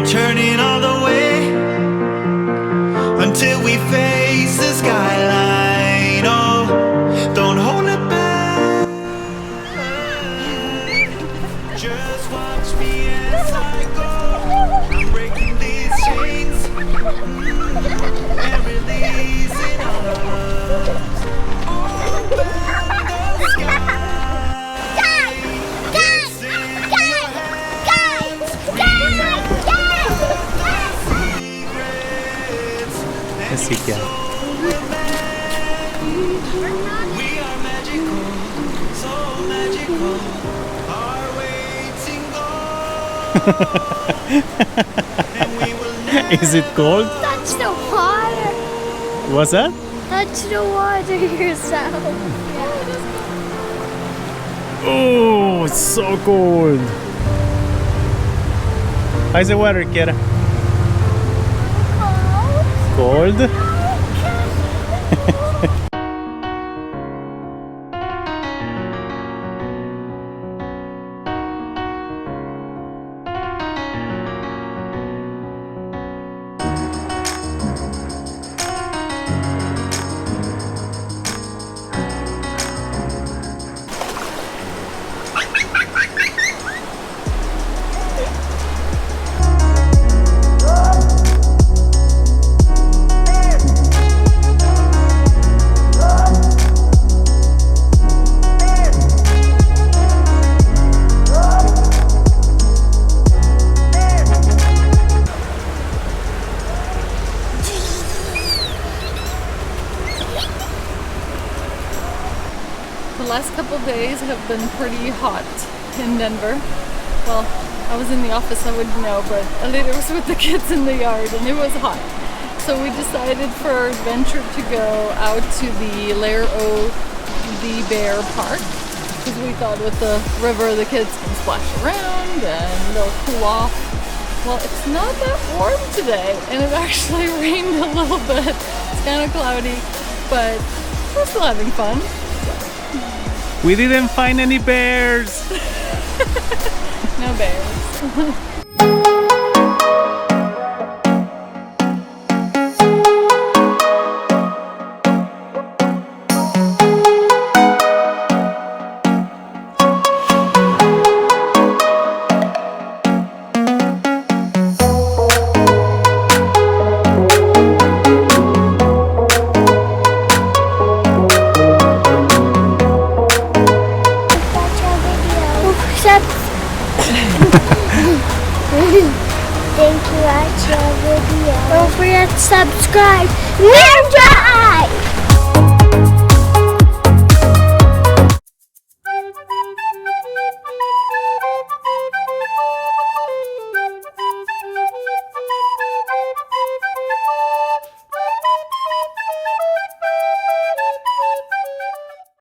returning all the way until we face the skyline. Oh, don't hold it back. Just watch me as I go. I'm breaking these chains and releasing all of us. Open the sky. It's in your hands. Let's see, yeah. We are magical, so magical. Our waiting goal. And we will never Is it cold? Touch the water. What's that? Touch the water yourself. Oh, it's so cold. How's the weather, Kiera? Cold? The last couple days have been pretty hot in Denver. Well, I was in the office, I wouldn't know, but Alita was with the kids in the yard and it was hot. So we decided for our adventure to go out to the Lair the Bear Park, because we thought with the river the kids can splash around and they'll cool off. Well, it's not that warm today and it actually rained a little bit. It's kind of cloudy, but we're still having fun. We didn't find any bears. No bears. Thank you, watch your video. Don't forget to subscribe. Ninja!